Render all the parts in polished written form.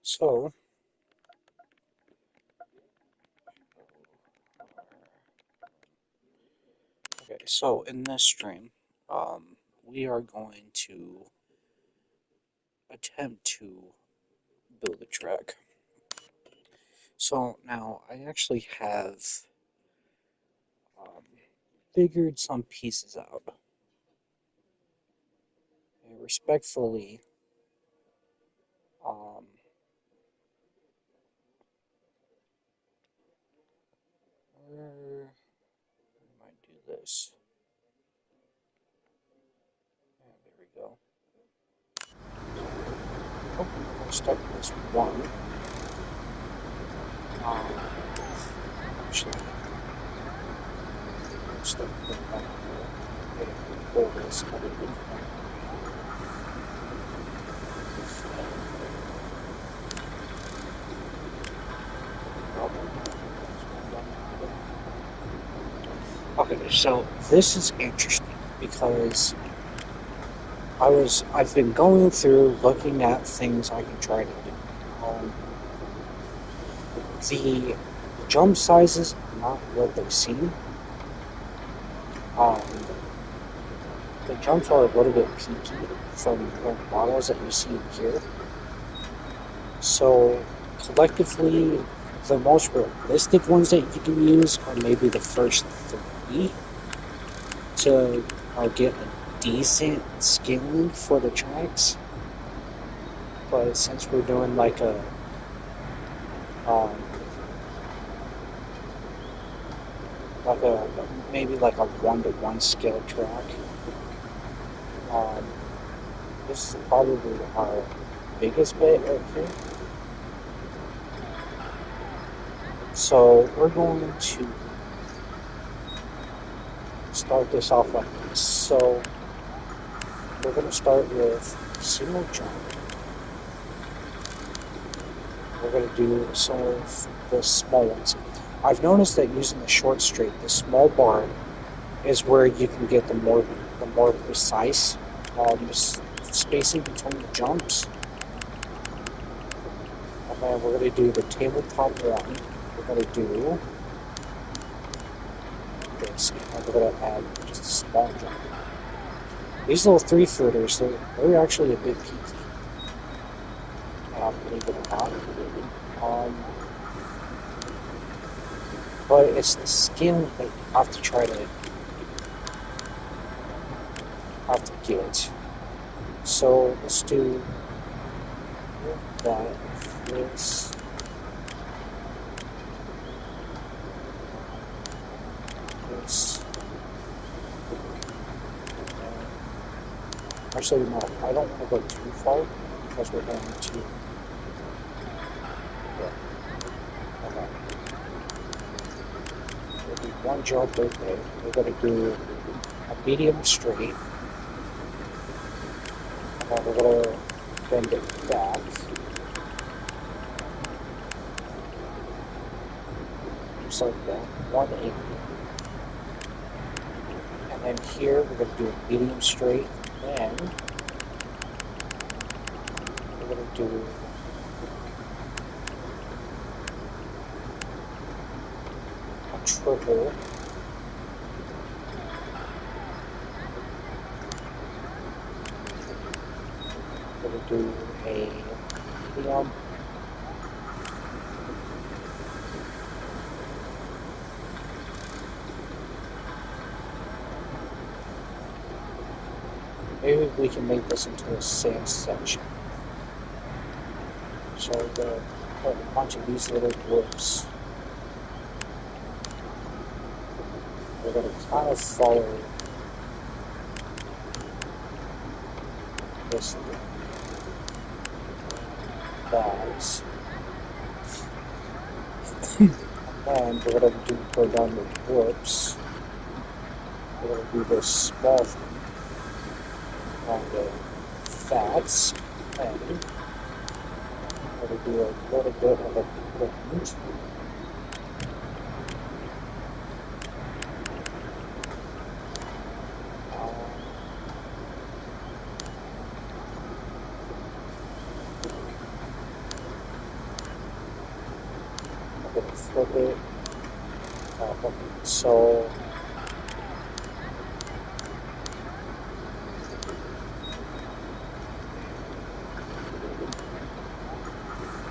So, so in this stream, we are going to attempt to build a track. So now I actually have um, figured some pieces out. And respectfully, um, where might do this? Yeah, there we go. Oh, we're going to start with this one. Actually, we'll start with the one here. We're going to pull this out of the Okay, so this is interesting because I've been going through looking at things I can try to do. The jump sizes are not what they seem. Um, the jumps are a little bit peaky from the models that you see here. So collectively, the most realistic ones that you can use are maybe the first three to get a decent scaling for the tracks. But since we're doing like um, a maybe like a 1-to-1 scale track, um, this is probably our biggest bit right here. So we're going to start this off like this. So we're going to start with single jump. We're going to do some of the small ones. I've noticed that using the short straight, the small bar, is where you can get the more precise spacing between the jumps. And then we're going to do the tabletop one. We're going to do this, and we're going to add just a small jump. These little 3-footers, they're actually a bit peaky. Believe it or not. But it's the skill that you have to try to get. So let's do that. This. This. Actually, no, I don't want to go too far because we're going to. Yeah. Okay. We'll do one jump right there. We're going to do a medium straight. And then we're going to bend it back. Just like that. 180. And then here we're going to do a medium straight. Then we're going to do a triple. We're going to do a medium. Maybe we can make this into a sand section. So we're going to put a bunch of these little groups. We're going to kind of follow this bags. And we're going to go down the groups. We're going to do this small thing on the fats, and we're going to do a little bit of a blend. flip it. Okay, so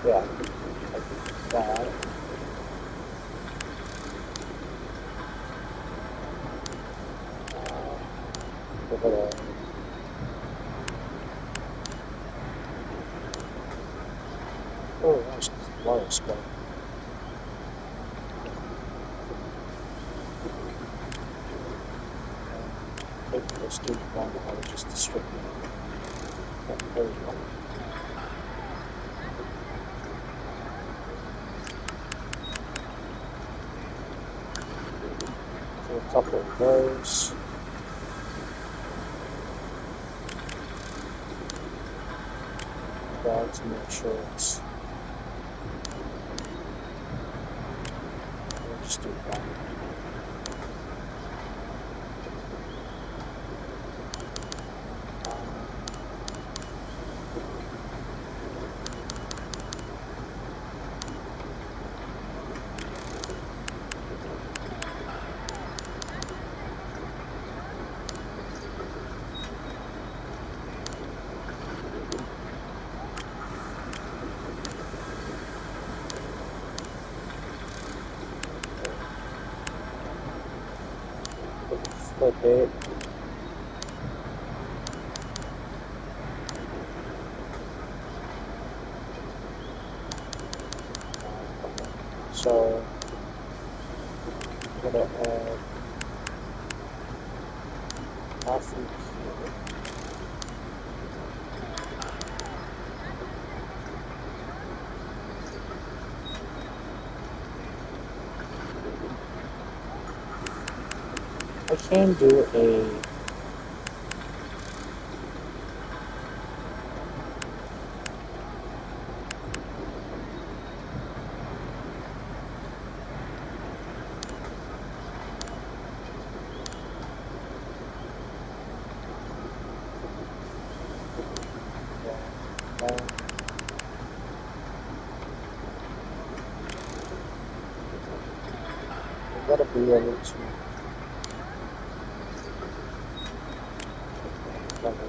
yeah, like that. We're gonna, oh, that was close, but maybe let's do one that I just distribute. Yeah, there we go. So a couple of those. That to make sure it's. We'll just do one. Flip it. So I'm gonna add coffee here. I can do a I gotta be able to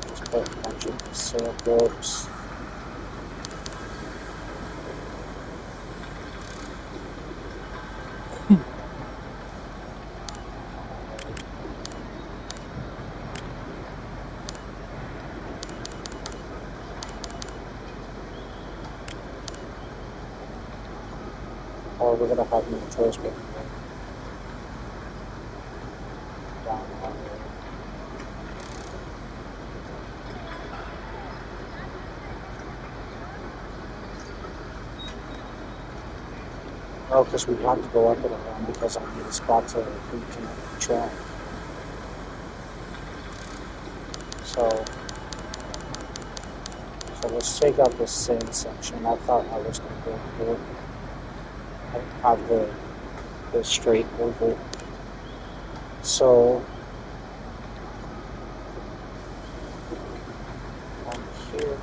just put a bunch of samples. Or we're gonna have no choice but to go down on there. Oh, because we have to go up and around because I need a spot to reconnect the track. So, so let's take out this same section. I thought I was going to go here and have the straight over. So, on here,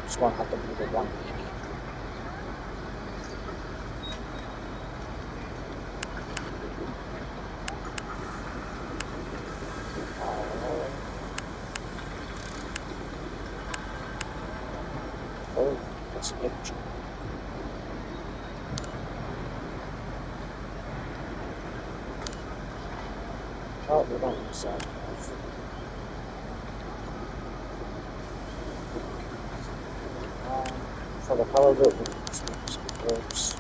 just going to have to move it 180. Oh, that's an inch. Oh, we don't use that enough. For the hell of it, we'll use some ropes.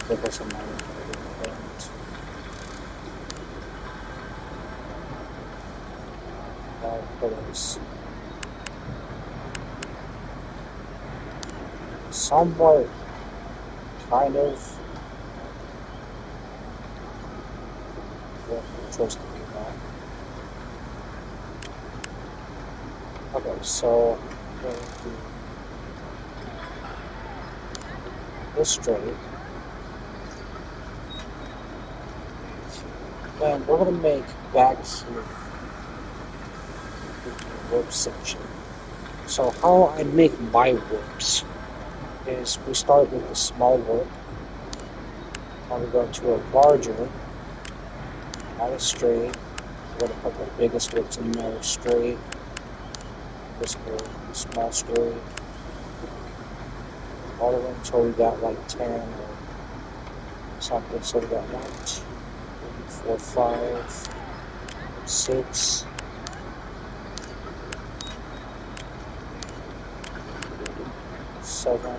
Give us a moment for those somewhat kind of choice to do that. Okay, so we're going to do this straight. And we're going to make back here the warp section. So how I make my warps is we start with a small warp, and we go to a larger, not a straight. We're going to put the biggest warps in there straight. This warp, small straight, all the way until we got like 10 or something. So we got 1, 2, 3, 4, 5, 6. 7.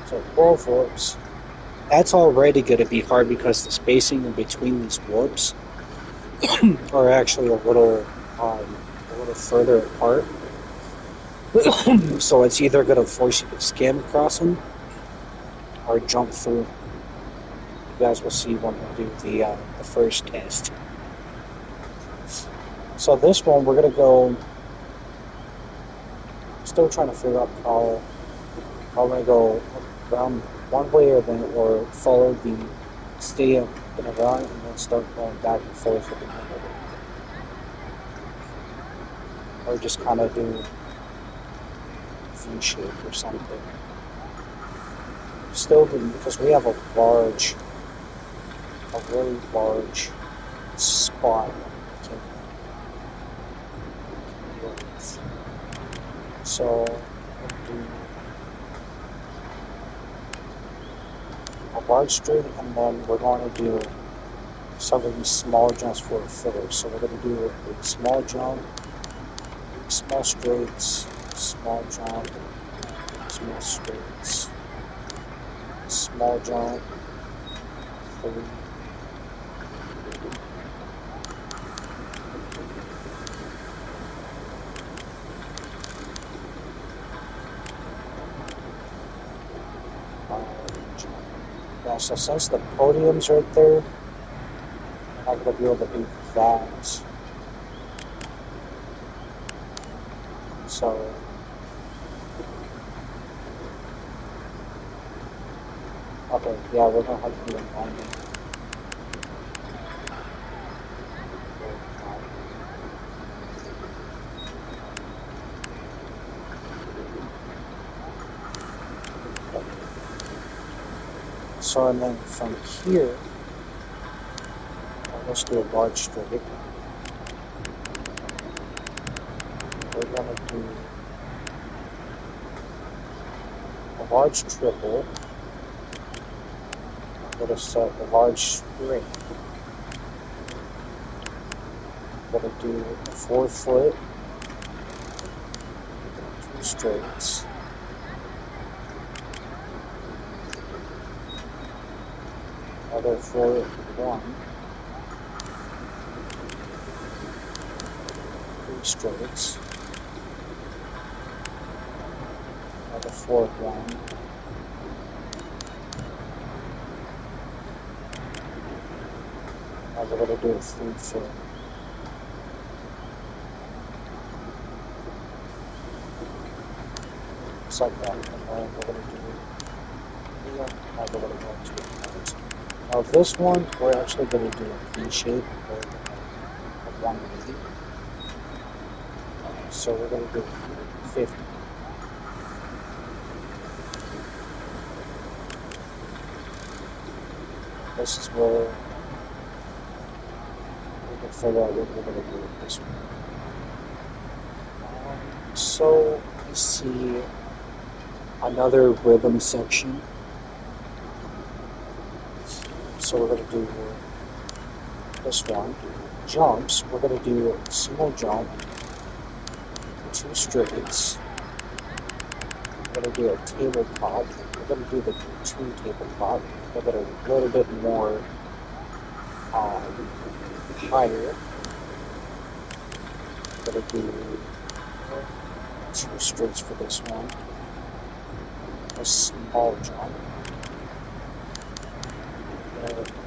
So 12 warps. That's already going to be hard because the spacing in between these warps are actually a little further apart. So it's either going to force you to skim across them or jump through. You guys will see when we do the first test. So this one we're going to go. Still trying to figure out how I'm going to go around one way or follow the stay up in a run and then start going back and forth with another way. Or just kind of do V shape or something. Still because we have a really large spot. So we'll do a large straight, and then we're going to do some of these small jumps for a filler. So we're going to do a small jump, small straights, small jump, small straights, small jump, 3. Yeah, so since the podium's right there, I'm not going to be able to do that. So okay, yeah, we're going to have to do a landing. So and then from here, let's do a large straight. We're going to do a large triple. I'm going to set a large straight. I'm going to do a 4-foot, 2 straights. Another 4-1, 3 straights. Another 4-1. Now we're going to do a 3-foot. Just like that. And then we're going to do here. Now we're going to go into a point. Now this one, we're actually going to do a V shape or a 180. So we're going to do 50. This is where we can figure out what we're going to do with this one. So you see another rhythm section. So we're going to do this one. Jumps, we're going to do a single jump, 2 straights. We're going to do a tabletop. We're going to do the two tabletop, make it a little bit more higher. I'm going to do two straights for this one, a small jump.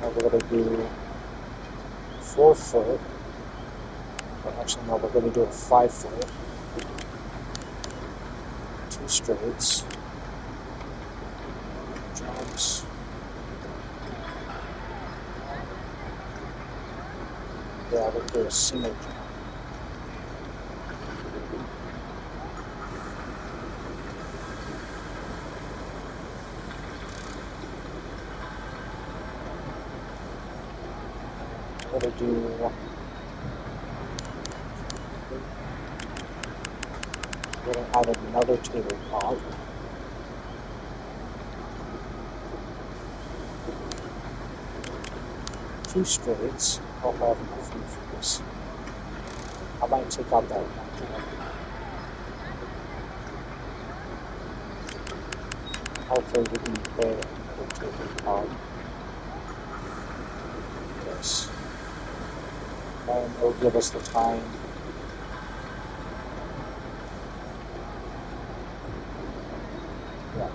And we're going to do 4 foot. Or actually, no, we're going to do a 5 foot. Two straights. Jumps. Yeah, we're going to do a single jump. We're going to do we're going to add another tabletop. Two straights. I'll have enough room for this. I might take out that one jump. Hopefully we can put another tabletop. Yes. And it'll give us the time. Yeah.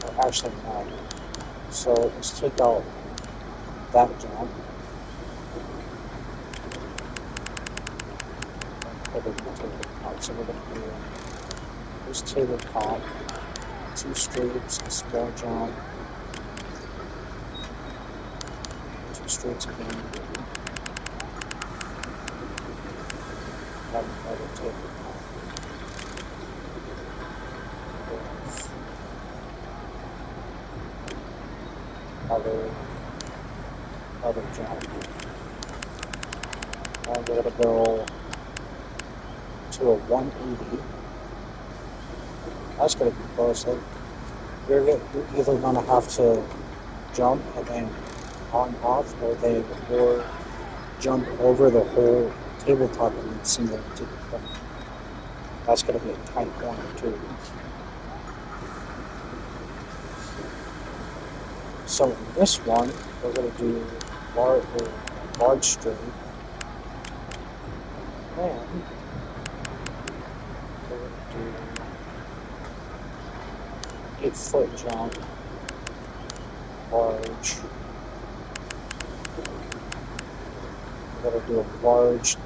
Well, actually, no. So let's take out that jump. And put it in the tabletop. So we're going to do this tabletop, two straights, a small jump, two straights again, and another tabletop. Another jump. And we're going to go to a 180. That's going to be close. Like, you're either going to have to jump and then on off, or jump over the whole tabletop and then single into the front. That's going to be a tight corner too. So in this one, we're going to do large straight, and we're going to do 8 foot jump, large. We're going to do a large.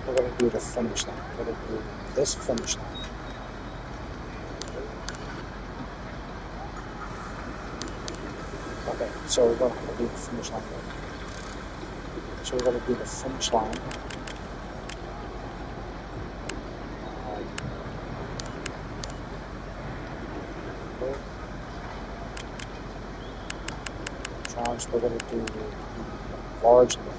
We're going to do the finish line. We're going to do this finish line. Okay, so we're going to have to do the finish line right. So we're going to do the finish line. We're going to do the large landing.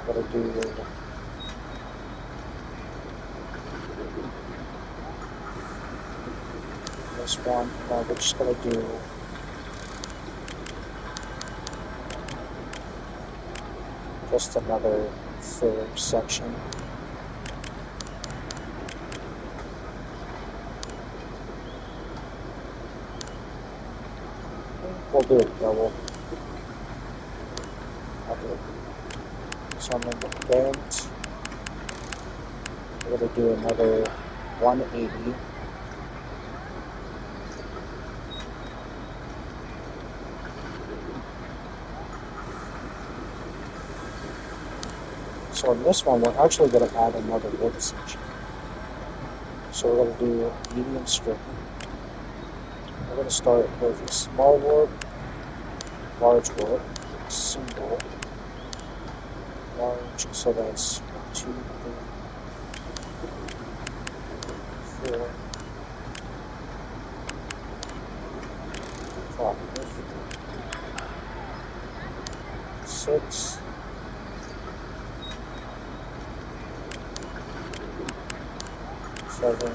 We're going to do this one. We're just going to do just another filler section. We'll do it double. Okay. So I'm going to bend. We're going to do another 180. So in this one, we're actually going to add another warp section. So we're going to do medium strip. We're going to start with a small warp, large warp, single, large, so that's 2, 3, 4, 5, 6, 7, 7, 8,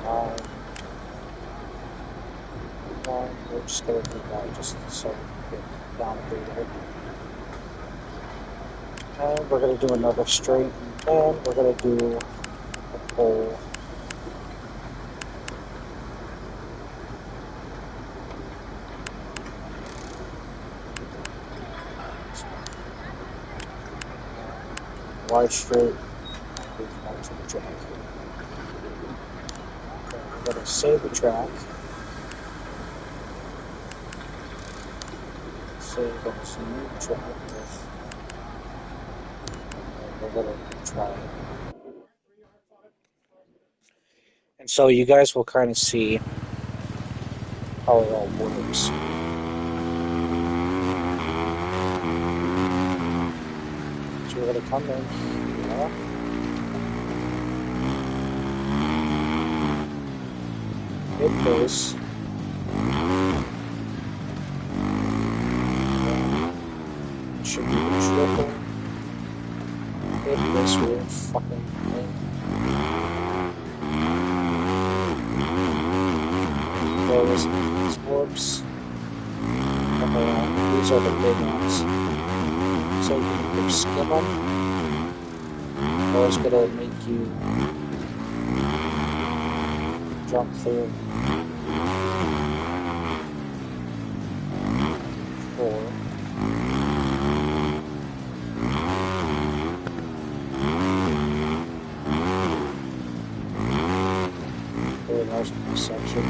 9, 9. We're just going to do that just so we get down through there. And we're going to do another straight, and then we're going to do a full. Y straight, move on to the track. Okay, we're going to save the track. Save as new track. And we're going to try it. And so you guys will kind of see how it all works. So we're going to come in here. Hit this. Should be the triple. Hit this real fucking thing. These warps. These are the big ones. So you can skim them. Or it's gonna make you jump through 4. Very nice section.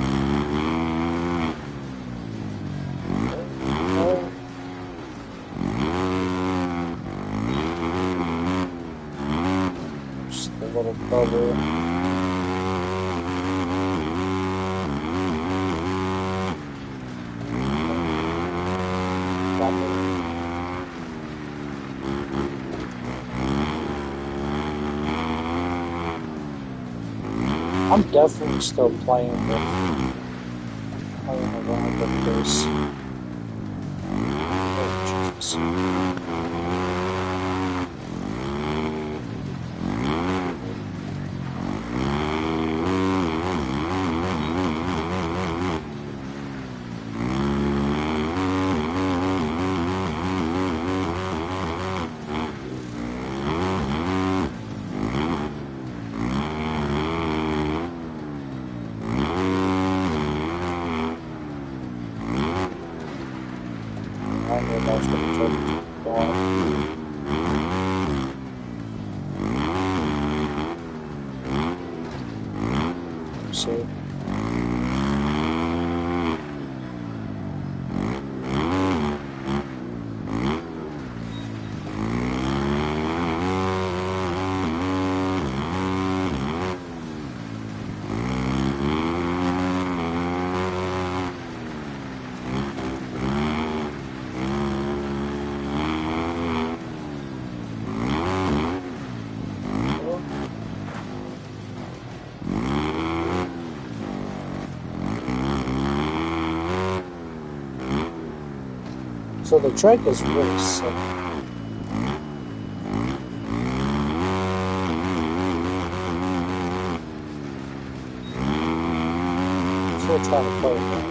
Just a little bubble. I'm definitely still playing around with this. Oh, Jesus. I know that's going to turn into a ball. See? So the track is really sick. So we'll try to play it now.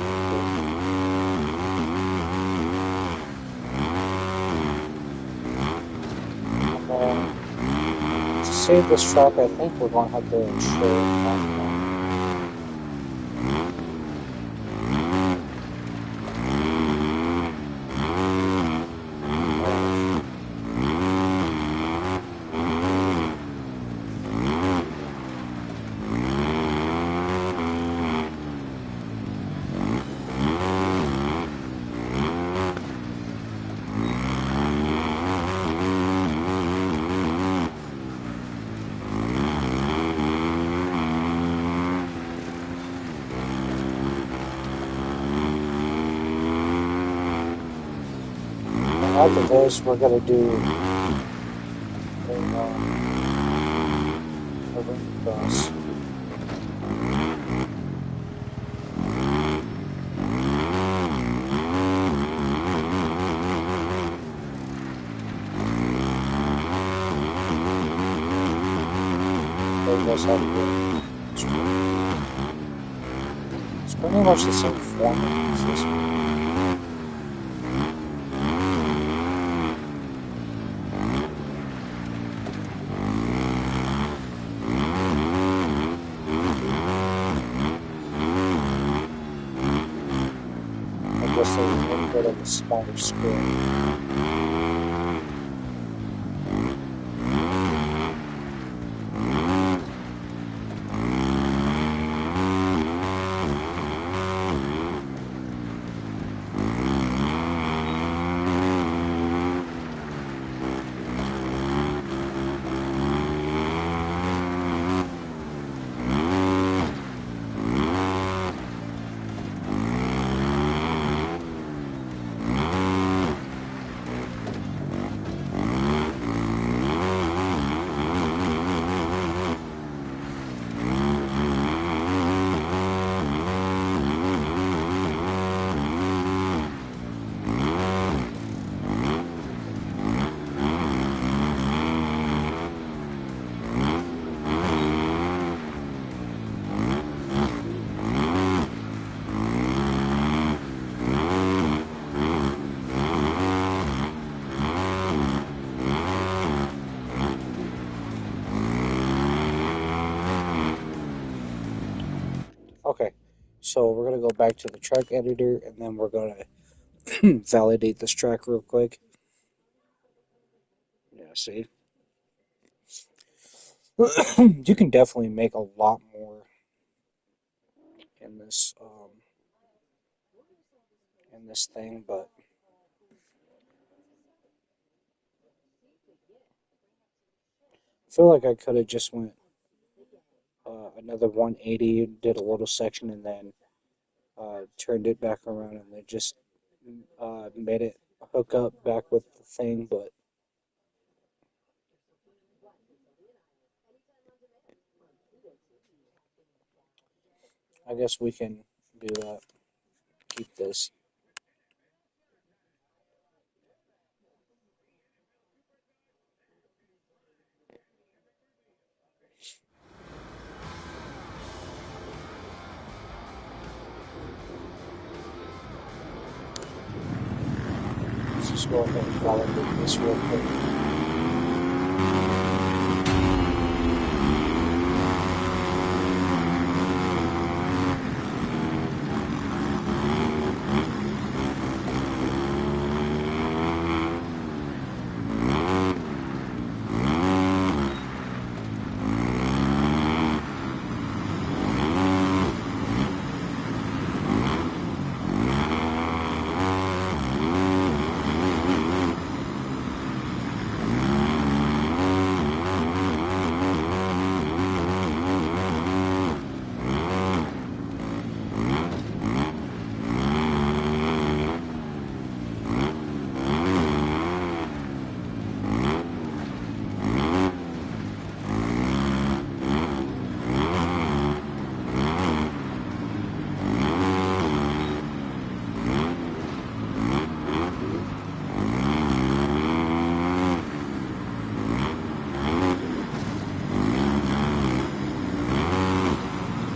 To save this track, I think we're going to have to ensure it. After this, we're going to do a ring cross. guess how to do it. It's pretty much the same format as this one. I guess there's a little bit of a smaller screen. Okay, so we're going to go back to the track editor and then we're going to validate this track real quick. Yeah, see? You can definitely make a lot more in this thing, but I feel like I could have just went another 180, did a little section, and then turned it back around and then just made it hook up back with the thing, but I guess we can do that. Keep this. Let's just go ahead and validate this real quick.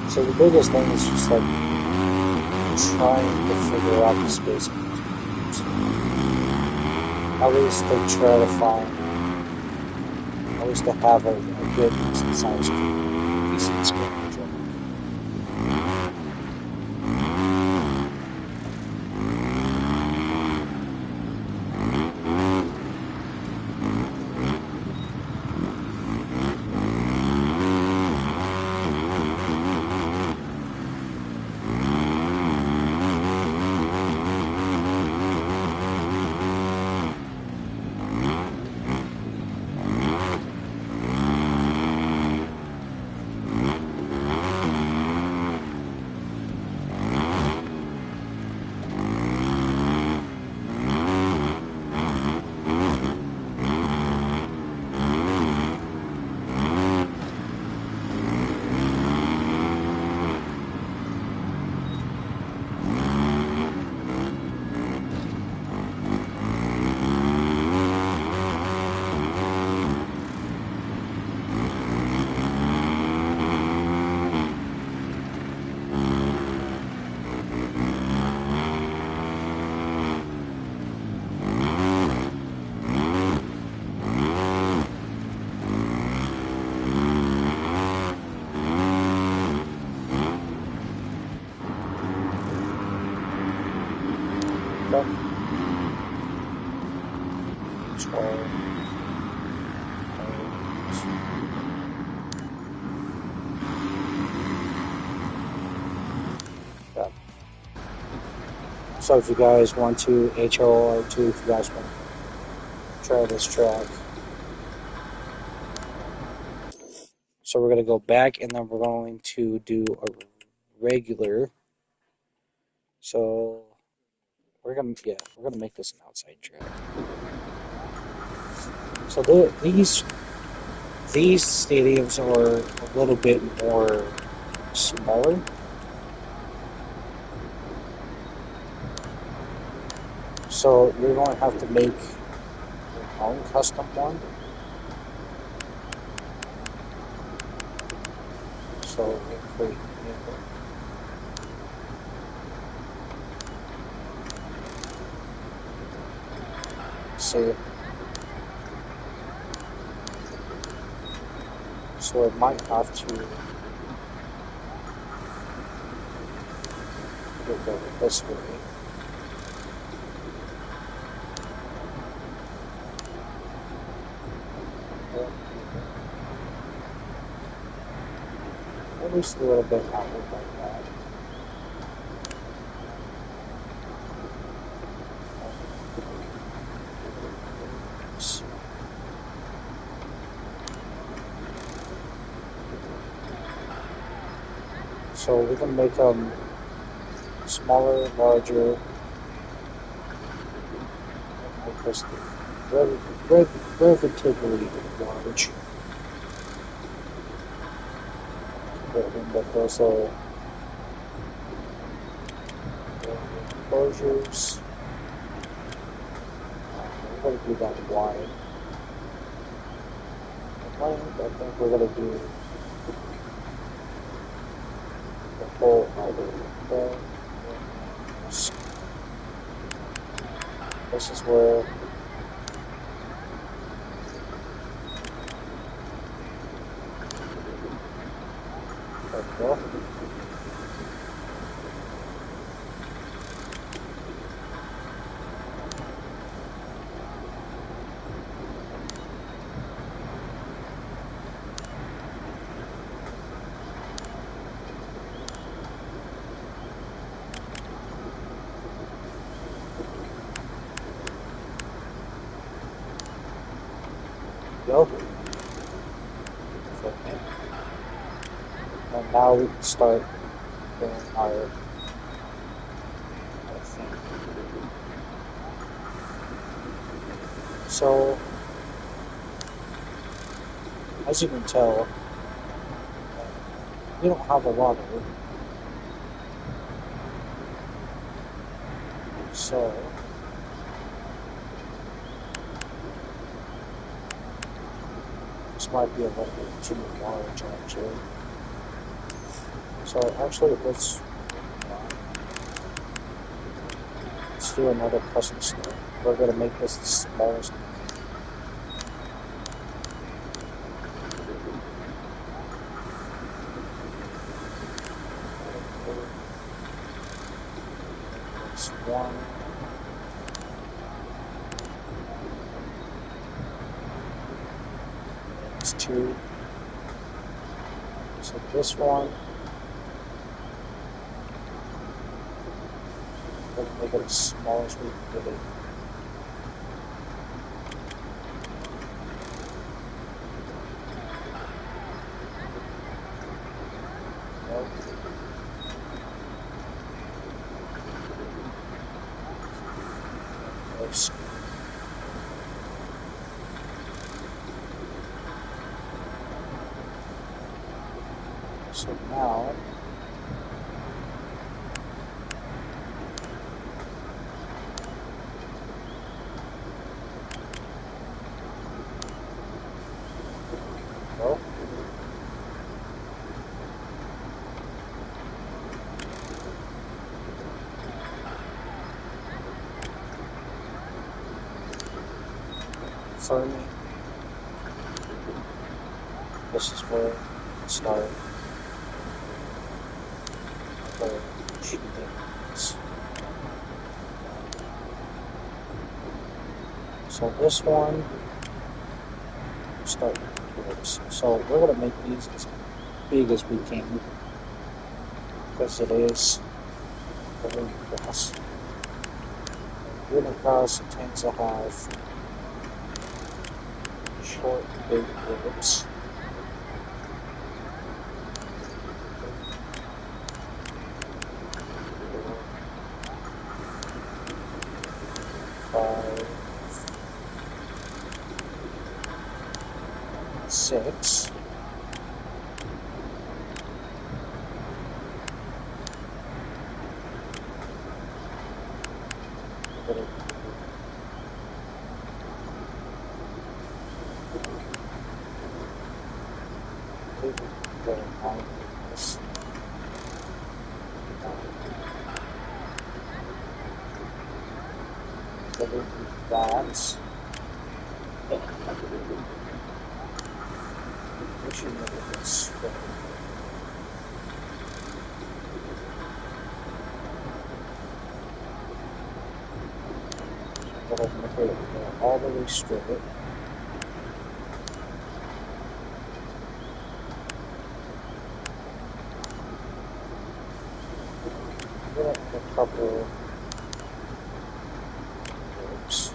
So the biggest thing is just like trying to figure out the space between. So at least they try to find, at least to have a good decent sized decent screen controller. 12. Yeah. So if you guys want to, HOR2, if you guys want to try this track. So we're going to go back and then we're going to do a regular. So we're going to make this an outside track. So these stadiums are a little bit more smaller. So you're going to have to make your own custom one. So we'll create new. Save. So it might have to go this way. At least a little bit outward like that. So we can make them smaller, larger, make this relatively large. But also closures. We're going to do that wide. Length, I think we're going to do the whole outlet. This is where there we go. Go. And now we can start doing our thing. So, as you can tell, we don't have a lot of room. So, this might be a little bit too large, actually. So, actually, let's do another custom style. We're going to make this the smallest. Next one. Next two. So this one. We're going to make it as small as we can get it. So now, well, for me, this is where it started. So this one, start clips. So we're going to make these as big as we can because it is a ring cross. Ring cross tends to have short, big loops. 5, 6. That. We should look at this. But I'm going to put it all the way straight. A couple loops.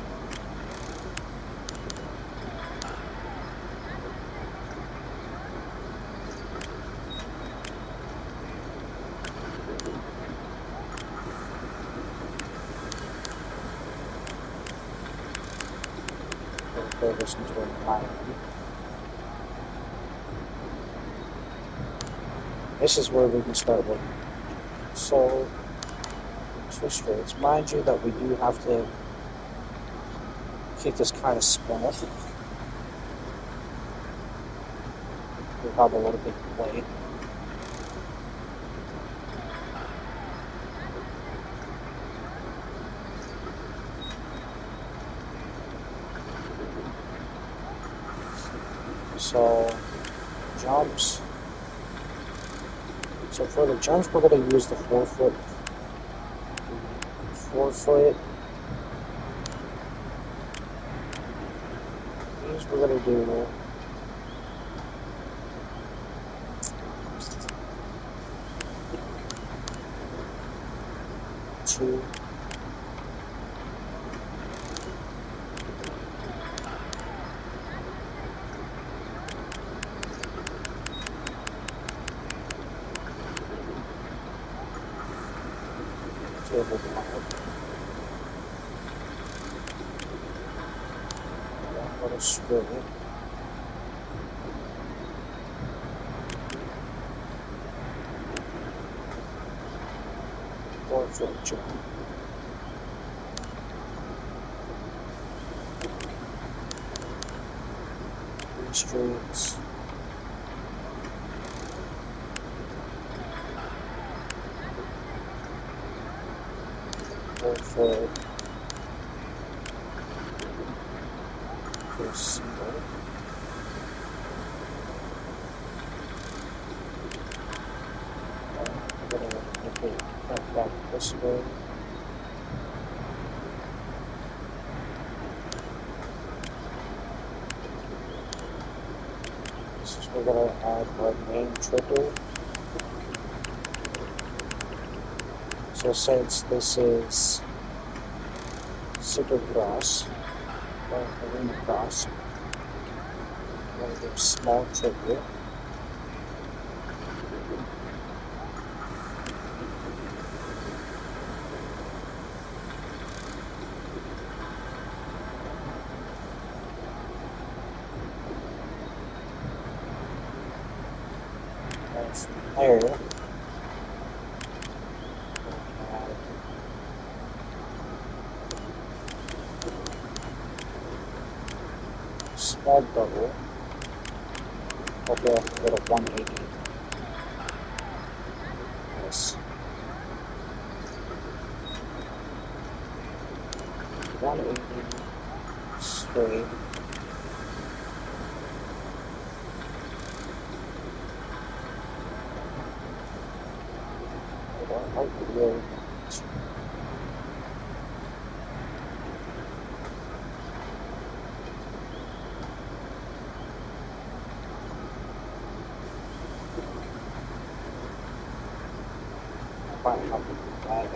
Throw this into an island. This is where we can start working. So, two straights. Mind you that we do have to keep this kind of small. We have a little bit of weight. So, jumps. So for the jumps, we're going to use the 4 foot. 4 foot. These we're going to do. Two. Table top. One little straight. 4 foot jump. Three straights. For single. I'm going to make it cut back this way. This is we're going to add our main triple. So since this is super cross, or arena cross, I'm going to do small triple. And from there, small double. Okay, I can go to 180. Yes. 180 straight. I don't like the real. quite how to do that.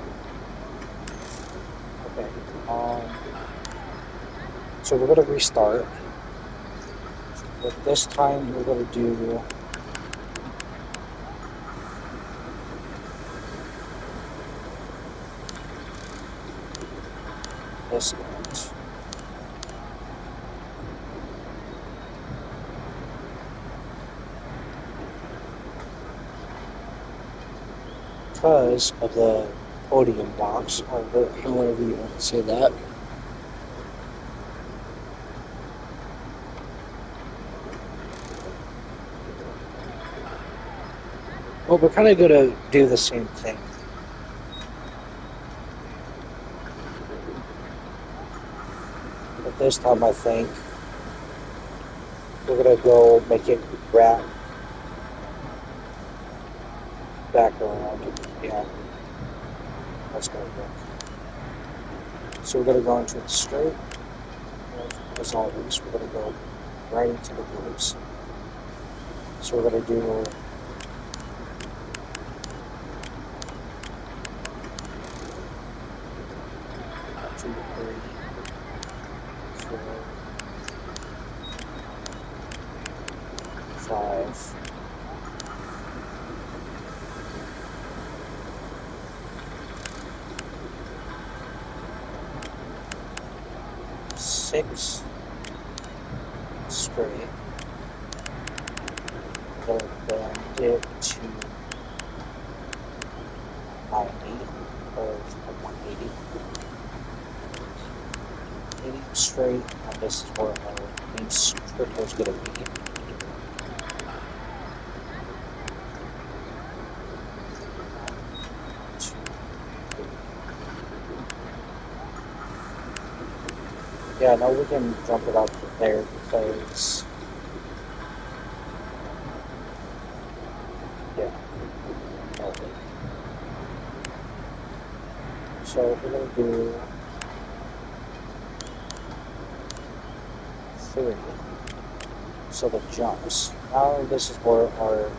Okay. So we're going to restart. But this time we're going to do this end. Because of the podium box, or however you want to say that. Well, we're kind of going to do the same thing. But this time I think we're going to go make it wrap back around. Yeah, that's going to work. So we're going to go into it straight. As always, we're going to go right into the groups. So we're going to do 2, 3, 4, 5. 6 straight. We'll bend it to 90 or 180. 80 straight, and this is where our main circle is going to be. Yeah, now we can jump it up there because, yeah, okay. So we're going to do 3. So the jumps. Now this is where our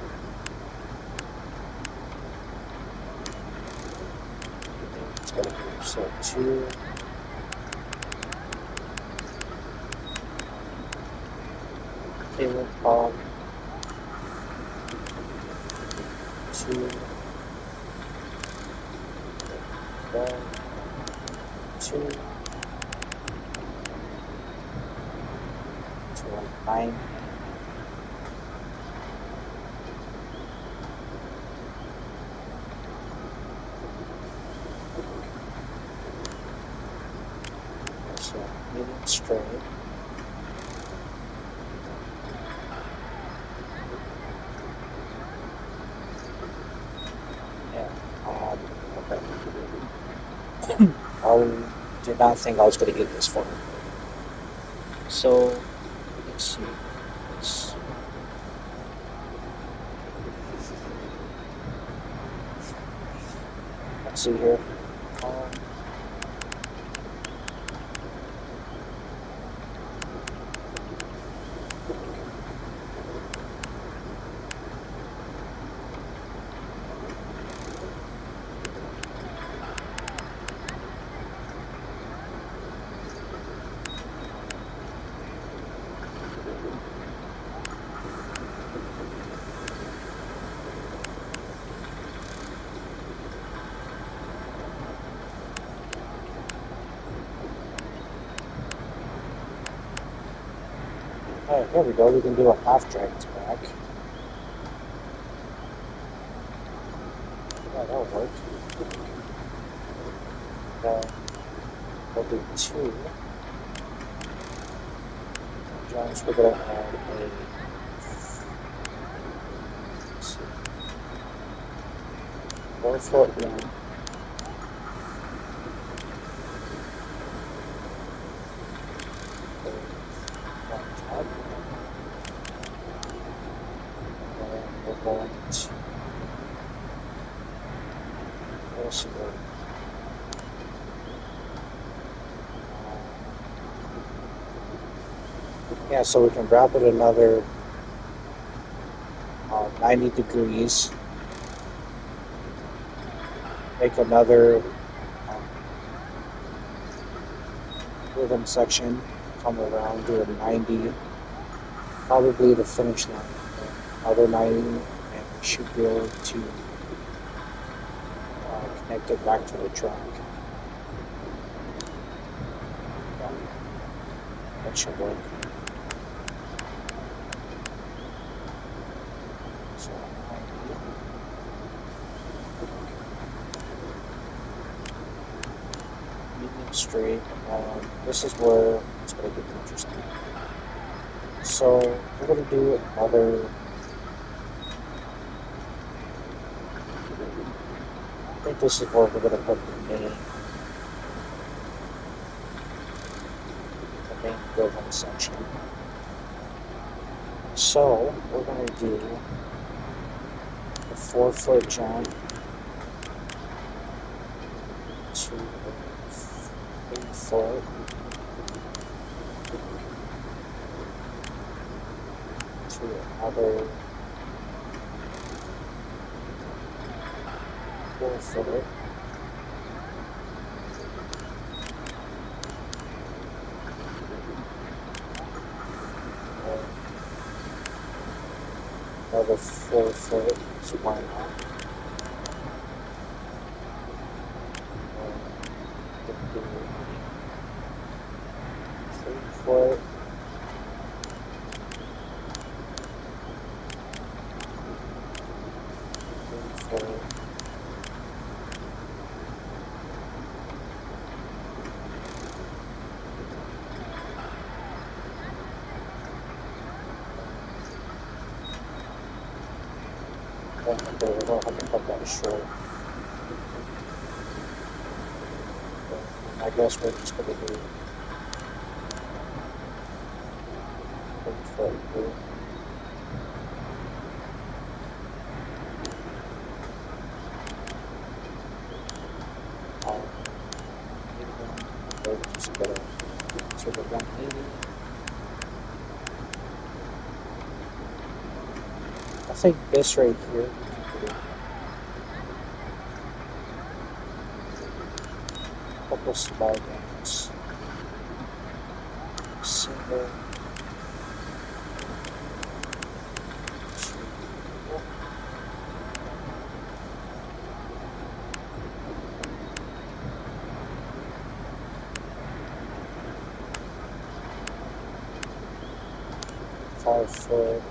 it's going to be. So 2. Tabletop, 2, 1, 2, 9. So medium straight. Okay. I did not think I was going to get this far. So, let's see. Let's see here. Alright, here we go. We can do a half drag back. Yeah, that'll work. We'll do 2 jumps. We're going to add a 4-foot one. Yeah, so we can wrap it another 90 degrees. make another rhythm section, come around, do a 90, probably the finish line, another 90, and we should be able to connect it back to the track. Yeah, that should work. So 90. Medium straight, and this is where it's going to get interesting. So we're going to do another, I think this is where we're going to put the main rhythm section. So we're going to do a 4-foot jump to a 3-foot, to another 4-foot, another 4-foot, so why not? Do 3-foot, 3-foot, okay, we don't have to cut that short. I guess we're just going to do 3-foot here. Just go to the 180. I think this right here we can do a couple small ones. Single, 5-foot,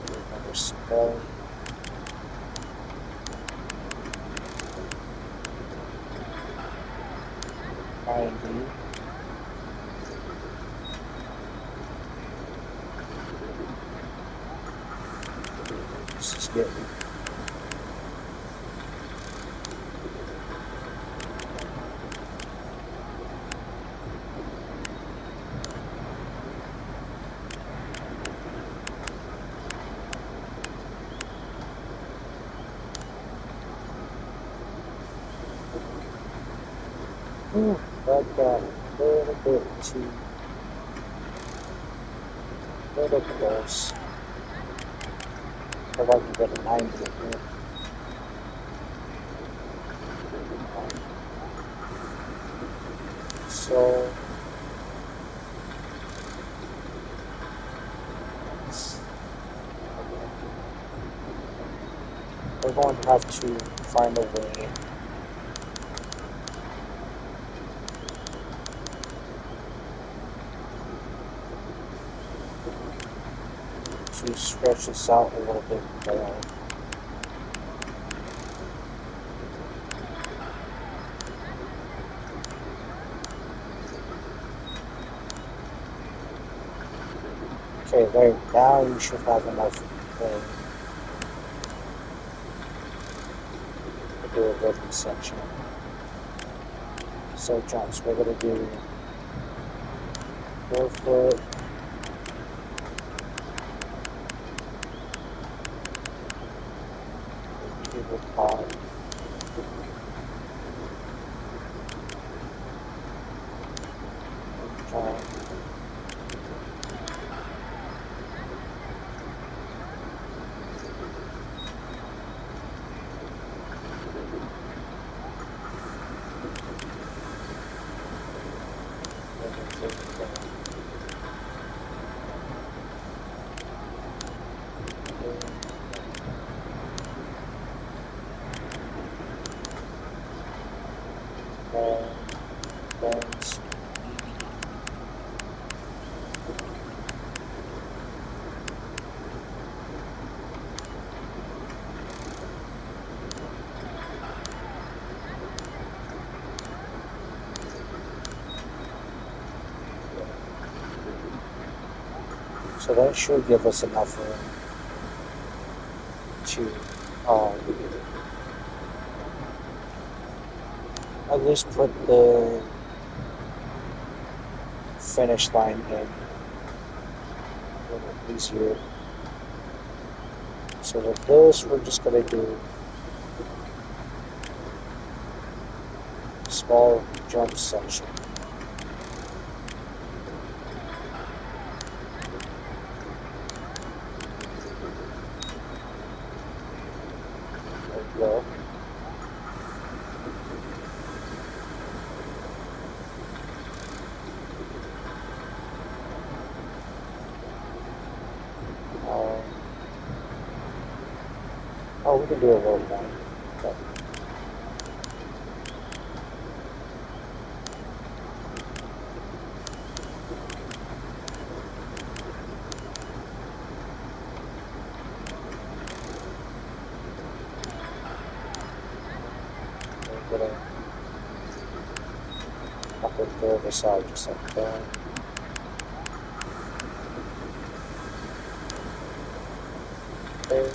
another small, 90, this is getting that got a little bit too little close. I'd like to get a 90 in here. So we're going to have to find a way to stretch this out a little bit more. Okay, there, now you should have enough room to do a rhythm section. So jumps, we're going to do 4-foot, tabletop, jump, So that should give us enough room to at least put the finish line in a little easier. So with this, we're just going to do a small jump section. There we go. Oh, we can do a little more. Okay. We're going to up and the other side just like that. Okay.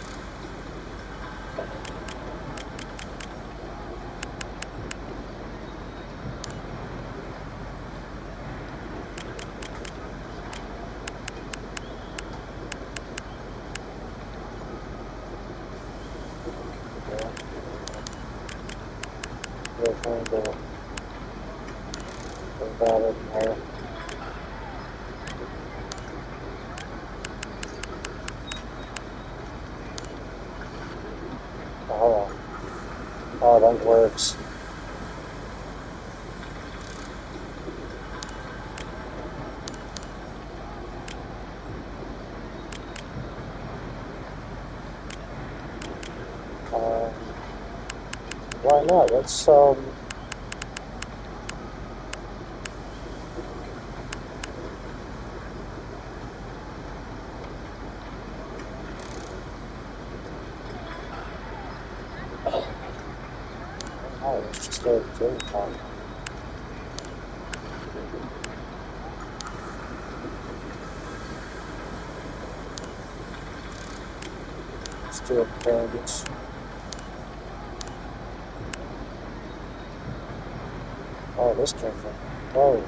We're going to put that in there. Oh, that works. Why not? Let's oh, let's just go to the top. Let's do a bandage. Oh, this came from. Oh.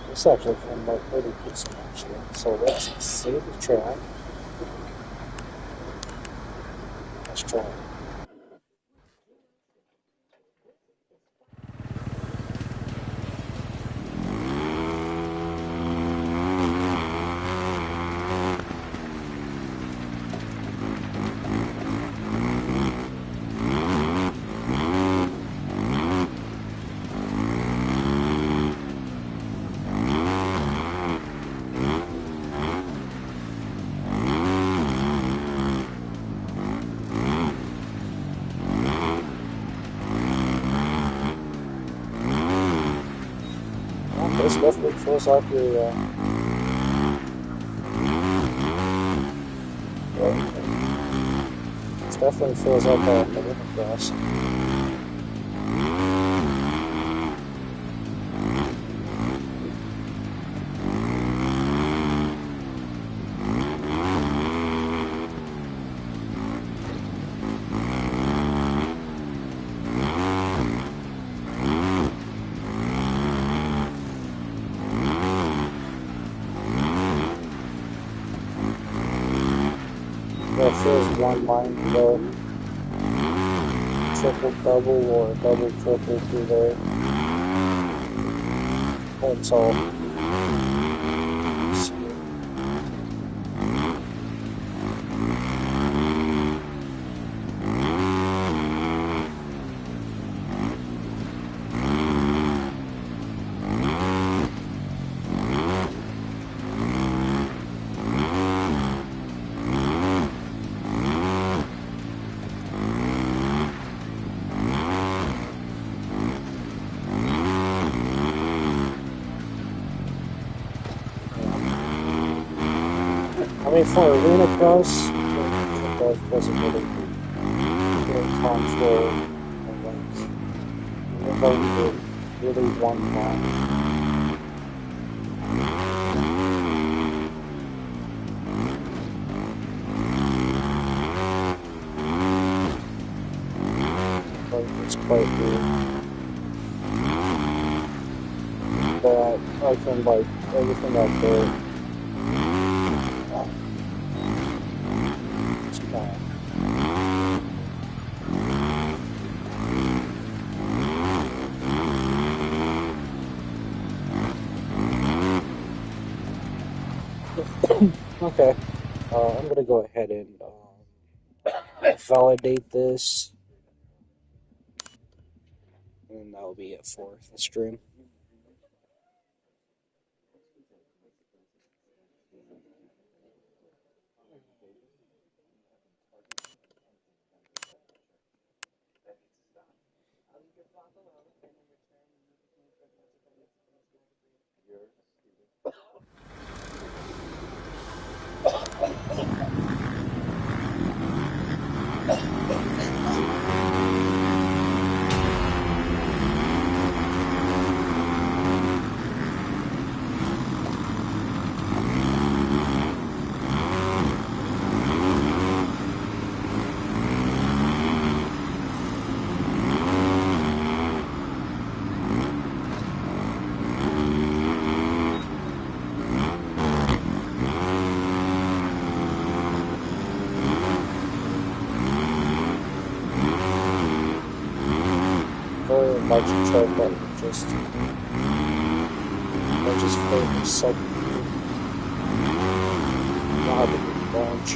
This actually came like pretty decent actually. So let's save the track. Let's try it. This definitely fills out your this definitely fills out the limit grass. That fills one line below triple double or double triple through there. That's all. mean, for arena cross, it wasn't really very control. Like, nobody really won that. Like, it's quite weird. But I can like everything out there. It's bad. Okay, I'm gonna go ahead and validate this, and that'll be it for the stream. Very much try button just for a second. Now to launch.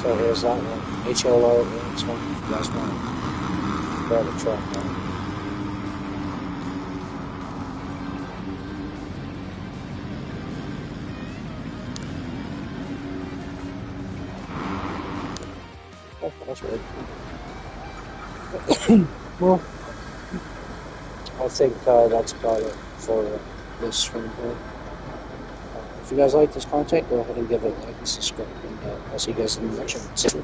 So here's that one. HLO is one. You guys want to grab a truck now. Oh, that's weird. Well, I think that's about it for this stream here. If you guys like this content, go ahead and give it a like and subscribe. And I'll see you guys in the next one.